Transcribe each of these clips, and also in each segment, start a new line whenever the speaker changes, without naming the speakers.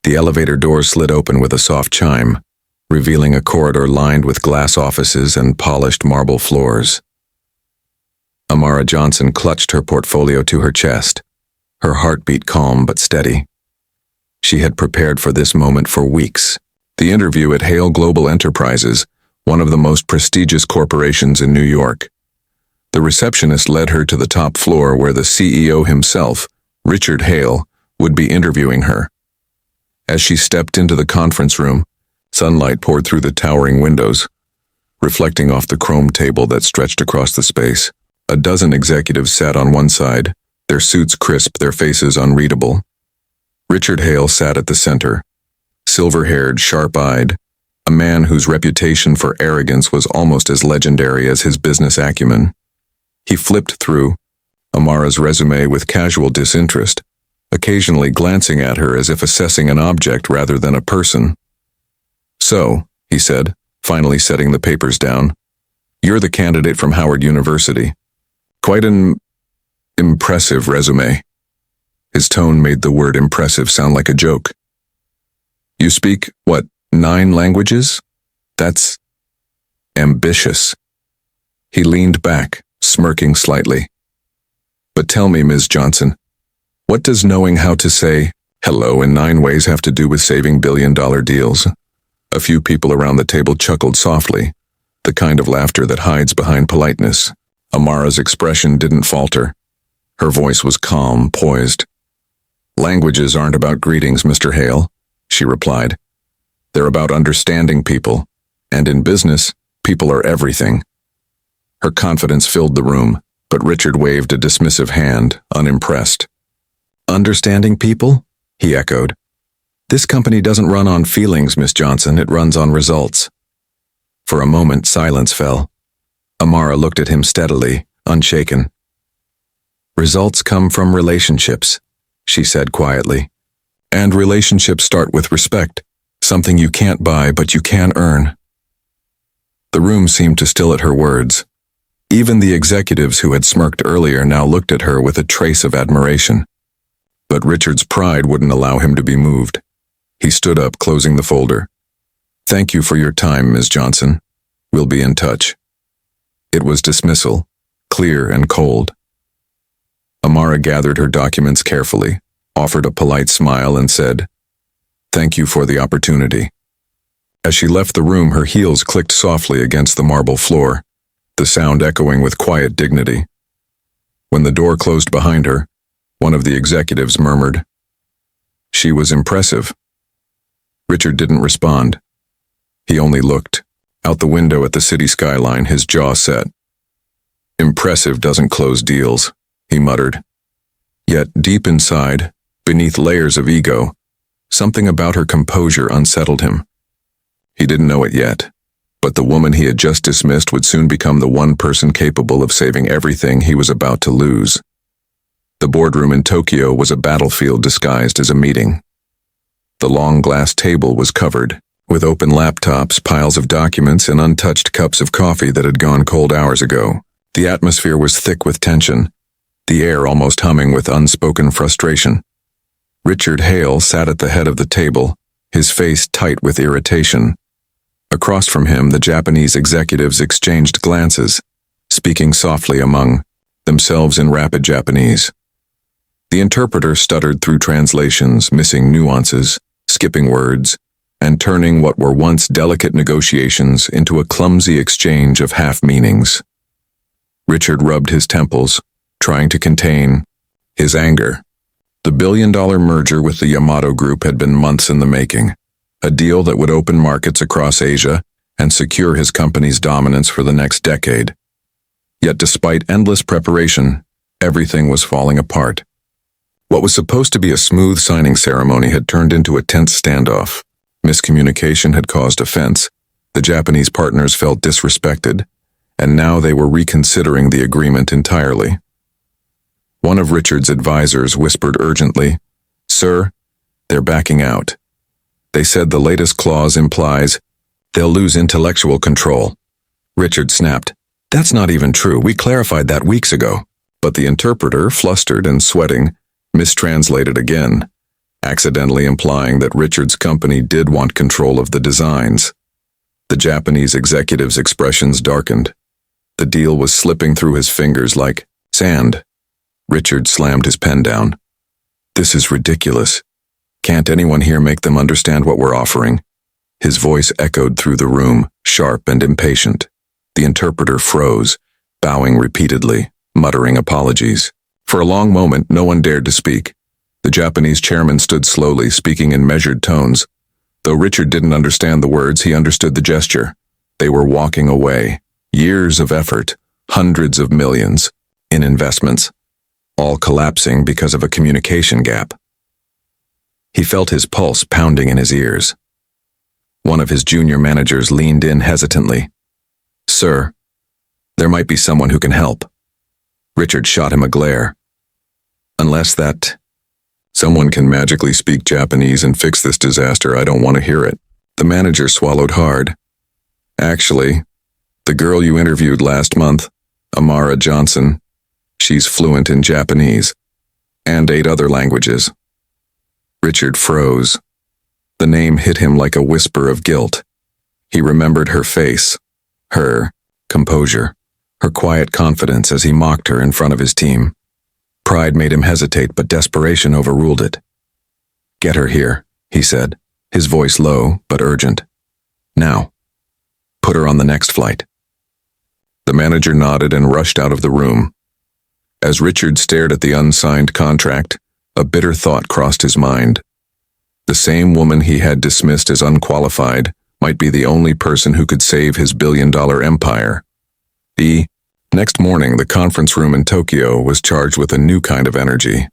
The elevator doors slid open with a soft chime, revealing a corridor lined with glass offices and polished marble floors. Amara Johnson clutched her portfolio to her chest, her heartbeat calm but steady. She had prepared for this moment for weeks. The interview at Hale Global Enterprises, one of the most prestigious corporations in New York. The receptionist led her to the top floor where the CEO himself, Richard Hale, would be interviewing her. As she stepped into the conference room, sunlight poured through the towering windows, reflecting off the chrome table that stretched across the space. A dozen executives sat on one side, their suits crisp, their faces unreadable. Richard Hale sat at the center, silver-haired, sharp-eyed, a man whose reputation for arrogance was almost as legendary as his business acumen. He flipped through Amara's resume with casual disinterest, occasionally glancing at her as if assessing an object rather than a person. "So," he said, finally setting the papers down, "you're the candidate from Howard University. Quite an impressive resume." His tone made the word impressive sound like a joke. "You speak, 9 languages? That's ambitious." He leaned back, smirking slightly. "But tell me, Ms. Johnson, what does knowing how to say hello in 9 ways have to do with saving billion-dollar deals?" A few people around the table chuckled softly, the kind of laughter that hides behind politeness. Amara's expression didn't falter. Her voice was calm, poised. "Languages aren't about greetings, Mr. Hale," she replied. "They're about understanding people, and in business, people are everything." Her confidence filled the room, but Richard waved a dismissive hand, unimpressed. "Understanding people?" he echoed. "This company doesn't run on feelings, Miss Johnson, it runs on results." For a moment, silence fell. Amara looked at him steadily, unshaken. "Results come from relationships," she said quietly. "And relationships start with respect, something you can't buy but you can earn." The room seemed to still at her words. Even the executives who had smirked earlier now looked at her with a trace of admiration. But Richard's pride wouldn't allow him to be moved. He stood up, closing the folder. "Thank you for your time, Ms. Johnson. We'll be in touch." It was dismissal, clear and cold. Amara gathered her documents carefully, offered a polite smile, and said, "Thank you for the opportunity." As she left the room, her heels clicked softly against the marble floor, the sound echoing with quiet dignity. When the door closed behind her, one of the executives murmured, "She was impressive." Richard didn't respond. He only looked. Out the window at the city skyline, his jaw set. "Impressive doesn't close deals," he muttered. Yet deep inside, beneath layers of ego, something about her composure unsettled him. He didn't know it yet, but the woman he had just dismissed would soon become the one person capable of saving everything he was about to lose. The boardroom in Tokyo was a battlefield disguised as a meeting. The long glass table was covered, with open laptops, piles of documents, and untouched cups of coffee that had gone cold hours ago. The atmosphere was thick with tension, the air almost humming with unspoken frustration. Richard Hale sat at the head of the table, his face tight with irritation. Across from him, the Japanese executives exchanged glances, speaking softly among themselves in rapid Japanese. The interpreter stuttered through translations, missing nuances, skipping words, and turning what were once delicate negotiations into a clumsy exchange of half-meanings. Richard rubbed his temples, trying to contain his anger. The billion-dollar merger with the Yamato Group had been months in the making, a deal that would open markets across Asia and secure his company's dominance for the next decade. Yet despite endless preparation, everything was falling apart. What was supposed to be a smooth signing ceremony had turned into a tense standoff. Miscommunication had caused offense, the Japanese partners felt disrespected, and now they were reconsidering the agreement entirely. One of Richard's advisors whispered urgently, "Sir, they're backing out. They said the latest clause implies they'll lose intellectual control." Richard snapped, "That's not even true. We clarified that weeks ago." But the interpreter, flustered and sweating, mistranslated again. accidentally implying that Richard's company did want control of the designs. The Japanese executive's expressions darkened. The deal was slipping through his fingers like sand. Richard slammed his pen down. "This is ridiculous. Can't anyone here make them understand what we're offering?" His voice echoed through the room, sharp and impatient. The interpreter froze, bowing repeatedly, muttering apologies. For a long moment, no one dared to speak. The Japanese chairman stood slowly, speaking in measured tones. Though Richard didn't understand the words, he understood the gesture. They were walking away. Years of effort, hundreds of millions, in investments, all collapsing because of a communication gap. He felt his pulse pounding in his ears. One of his junior managers leaned in hesitantly. "Sir, there might be someone who can help." Richard shot him a glare. "Unless that someone can magically speak Japanese and fix this disaster, I don't want to hear it." The manager swallowed hard. "Actually, the girl you interviewed last month, Amara Johnson, she's fluent in Japanese, and 8 other languages." Richard froze. The name hit him like a whisper of guilt. He remembered her face, her composure, her quiet confidence as he mocked her in front of his team. Pride made him hesitate, but desperation overruled it. "Get her here," he said, his voice low but urgent. "Now. Put her on the next flight." The manager nodded and rushed out of the room. As Richard stared at the unsigned contract, a bitter thought crossed his mind. The same woman he had dismissed as unqualified might be the only person who could save his billion-dollar empire. The next morning, the conference room in Tokyo was charged with a new kind of energy.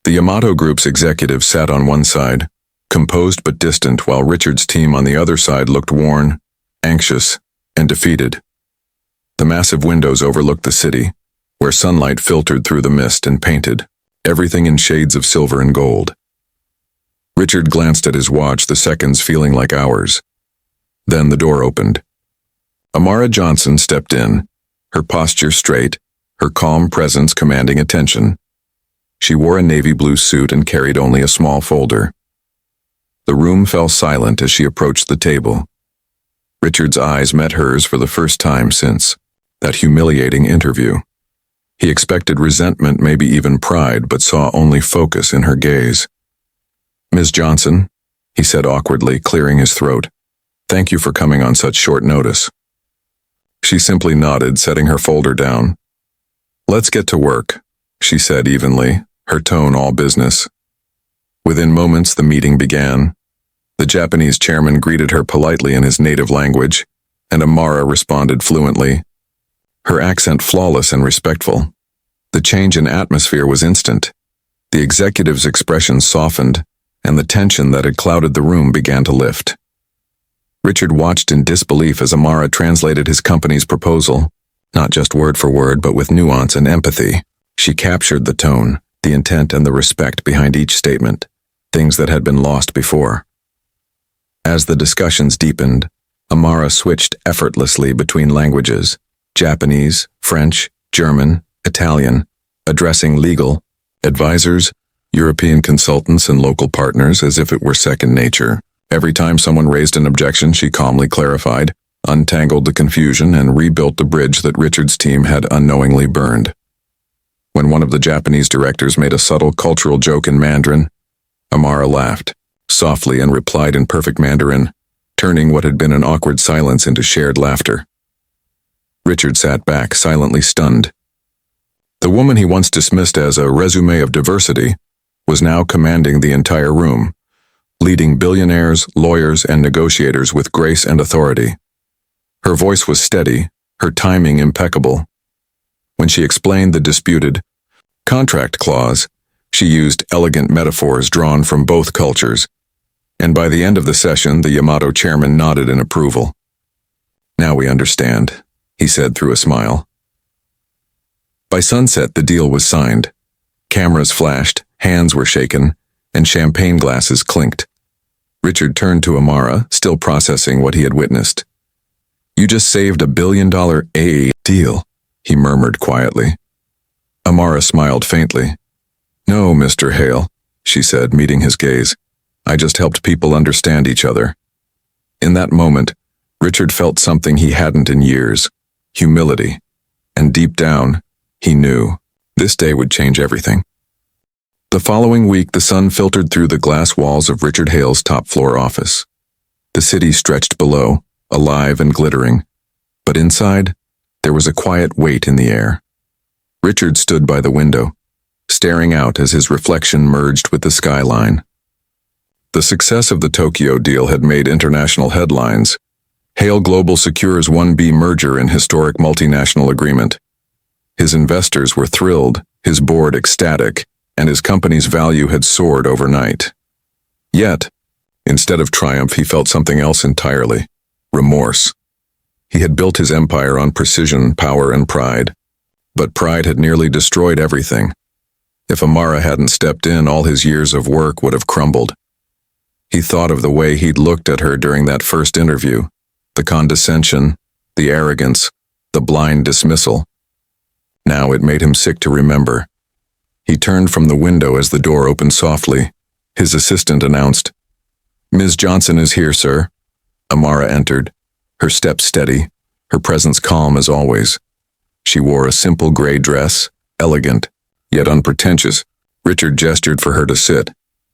The Yamato Group's executives sat on one side, composed but distant, while Richard's team on the other side looked worn, anxious, and defeated. The massive windows overlooked the city, where sunlight filtered through the mist and painted everything in shades of silver and gold. Richard glanced at his watch, the seconds feeling like hours. Then the door opened. Amara Johnson stepped in, her posture straight, her calm presence commanding attention. She wore a navy blue suit and carried only a small folder. The room fell silent as she approached the table. Richard's eyes met hers for the first time since that humiliating interview. He expected resentment, maybe even pride, but saw only focus in her gaze. "Ms. Johnson," he said awkwardly, clearing his throat, "thank you for coming on such short notice." She simply nodded, setting her folder down. "Let's get to work," she said evenly, her tone all business. Within moments, the meeting began. The Japanese chairman greeted her politely in his native language, and Amara responded fluently, her accent flawless and respectful. The change in atmosphere was instant. The executive's expression softened, and the tension that had clouded the room began to lift. Richard watched in disbelief as Amara translated his company's proposal, not just word for word, but with nuance and empathy. She captured the tone, the intent, and the respect behind each statement, things that had been lost before. As the discussions deepened, Amara switched effortlessly between languages, Japanese, French, German, Italian, addressing legal, advisors, European consultants, and local partners as if it were second nature. Every time someone raised an objection, she calmly clarified, untangled the confusion, and rebuilt the bridge that Richard's team had unknowingly burned. When one of the Japanese directors made a subtle cultural joke in Mandarin, Amara laughed, softly, and replied in perfect Mandarin, turning what had been an awkward silence into shared laughter. Richard sat back, silently stunned. The woman he once dismissed as a résumé of diversity was now commanding the entire room, leading billionaires, lawyers, and negotiators with grace and authority. Her voice was steady, her timing impeccable. When she explained the disputed contract clause, she used elegant metaphors drawn from both cultures, and by the end of the session, the Yamato chairman nodded in approval. "Now we understand," he said through a smile. By sunset, the deal was signed. Cameras flashed, hands were shaken, and champagne glasses clinked. Richard turned to Amara, still processing what he had witnessed. "You just saved $1 billion deal," he murmured quietly. Amara smiled faintly. "No, Mr. Hale, she said, meeting his gaze. I just helped people understand each other. In that moment, Richard felt something he hadn't in years, humility. And deep down, he knew this day would change everything. The following week, the sun filtered through the glass walls of Richard Hale's top-floor office. The city stretched below, alive and glittering. But inside, there was a quiet weight in the air. Richard stood by the window, staring out as his reflection merged with the skyline. The success of the Tokyo deal had made international headlines. Hale Global secures $1 merger in historic multinational agreement. His investors were thrilled, his board ecstatic, and his company's value had soared overnight. Yet, instead of triumph, he felt something else entirely: remorse. He had built his empire on precision, power, and pride. But pride had nearly destroyed everything. If Amara hadn't stepped in, all his years of work would have crumbled. He thought of the way he'd looked at her during that first interview, the condescension, the arrogance, the blind dismissal. Now it made him sick to remember. He turned from the window as the door opened softly. His assistant announced, "Ms. Johnson is here, sir." Amara entered, her step steady, her presence calm as always. She wore a simple gray dress, elegant, yet unpretentious. Richard gestured for her to sit,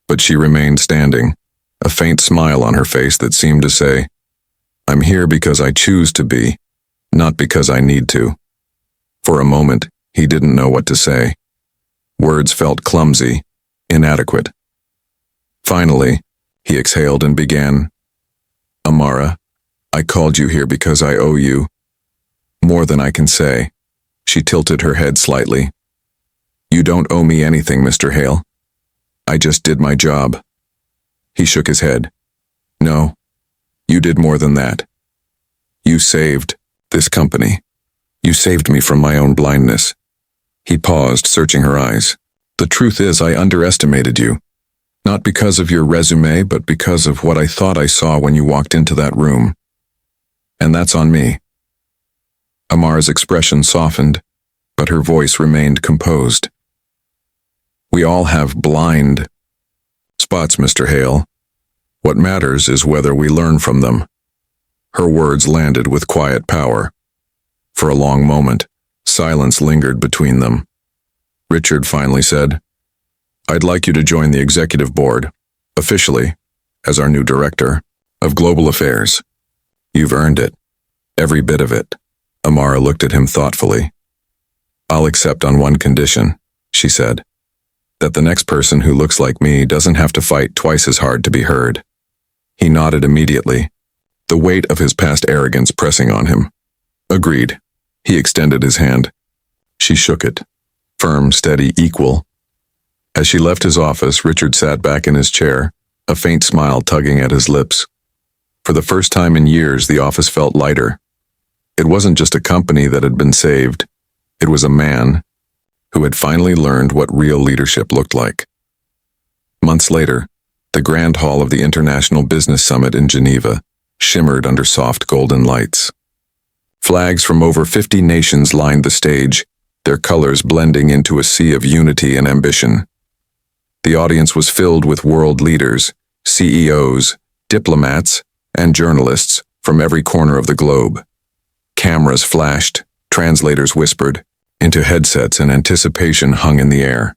but she remained standing, a faint smile on her face that seemed to say, "I'm here because I choose to be, not because I need to." For a moment, he didn't know what to say. Words felt clumsy, inadequate. Finally, he exhaled and began, "Amara, I called you here because I owe you more than I can say." She tilted her head slightly. "You don't owe me anything, Mr. Hale. I just did my job." He shook his head. "No, you did more than that. You saved this company. You saved me from my own blindness." He paused, searching her eyes. "The truth is, I underestimated you. Not because of your résumé, but because of what I thought I saw when you walked into that room. And that's on me." Amara's expression softened, but her voice remained composed. "We all have blind spots, Mr. Hale. What matters is whether we learn from them." Her words landed with quiet power. For a long moment, silence lingered between them. Richard finally said, "I'd like you to join the executive board, officially, as our new director of global affairs. You've earned it, every bit of it." Amara looked at him thoughtfully. "I'll accept on one condition," she said, "that the next person who looks like me doesn't have to fight twice as hard to be heard." He nodded immediately, the weight of his past arrogance pressing on him. "Agreed." He extended his hand. She shook it, firm, steady, equal. As she left his office, Richard sat back in his chair, a faint smile tugging at his lips. For the first time in years, the office felt lighter. It wasn't just a company that had been saved. It was a man who had finally learned what real leadership looked like. Months later, the grand hall of the International Business Summit in Geneva shimmered under soft golden lights. Flags from over 50 nations lined the stage, their colors blending into a sea of unity and ambition. The audience was filled with world leaders, CEOs, diplomats, and journalists from every corner of the globe. Cameras flashed, translators whispered, into headsets, and anticipation hung in the air.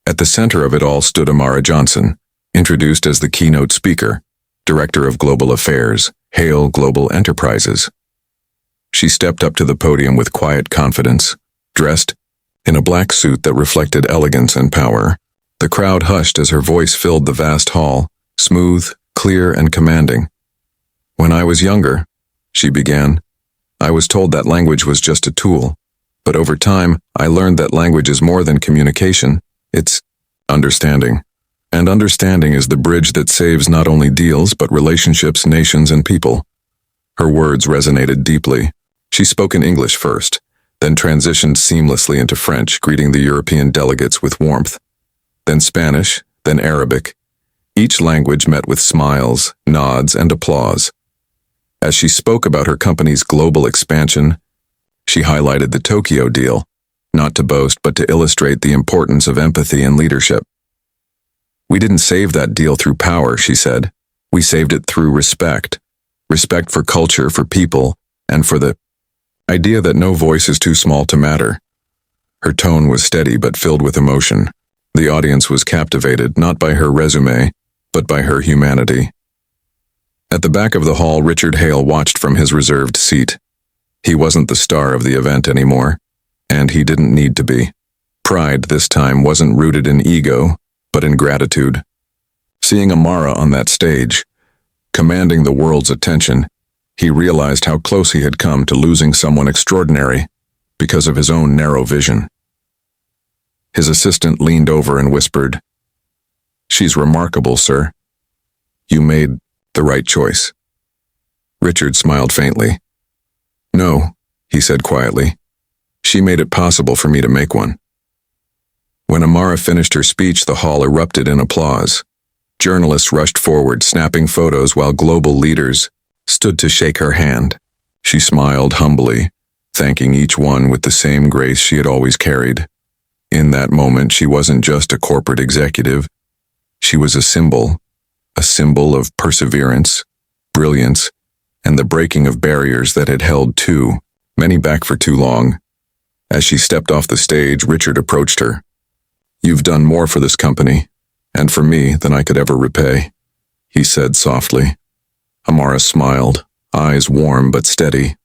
At the center of it all stood Amara Johnson, introduced as the keynote speaker, Director of Global Affairs, Hale Global Enterprises. She stepped up to the podium with quiet confidence, dressed in a black suit that reflected elegance and power. The crowd hushed as her voice filled the vast hall, smooth, clear, and commanding. "When I was younger," she began, "I was told that language was just a tool. But over time, I learned that language is more than communication. It's understanding. And understanding is the bridge that saves not only deals, but relationships, nations, and people." Her words resonated deeply. She spoke in English first, then transitioned seamlessly into French, greeting the European delegates with warmth. Then Spanish, then Arabic. Each language met with smiles, nods, and applause. As she spoke about her company's global expansion, she highlighted the Tokyo deal, not to boast but to illustrate the importance of empathy and leadership. "We didn't save that deal through power," she said. "We saved it through respect. Respect for culture, for people, and for the idea that no voice is too small to matter." Her tone was steady but filled with emotion. The audience was captivated, not by her résumé, but by her humanity. At the back of the hall, Richard Hale watched from his reserved seat. He wasn't the star of the event anymore, and he didn't need to be. Pride this time wasn't rooted in ego, but in gratitude. Seeing Amara on that stage, commanding the world's attention, he realized how close he had come to losing someone extraordinary because of his own narrow vision. His assistant leaned over and whispered, "She's remarkable, sir. You made the right choice." Richard smiled faintly. "No," he said quietly. "She made it possible for me to make one." When Amara finished her speech, the hall erupted in applause. Journalists rushed forward, snapping photos while global leaders stood to shake her hand. She smiled humbly, thanking each one with the same grace she had always carried. In that moment, she wasn't just a corporate executive. She was a symbol of perseverance, brilliance, and the breaking of barriers that had held too many back for too long. As she stepped off the stage, Richard approached her. "You've done more for this company, and for me, than I could ever repay," he said softly. Amara smiled, eyes warm but steady.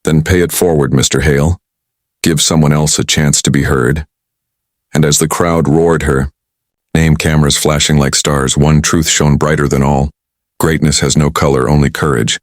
"Then pay it forward, Mr. Hale. Give someone else a chance to be heard." And as the crowd roared her name, cameras flashing like stars, one truth shone brighter than all. Greatness has no color, only courage.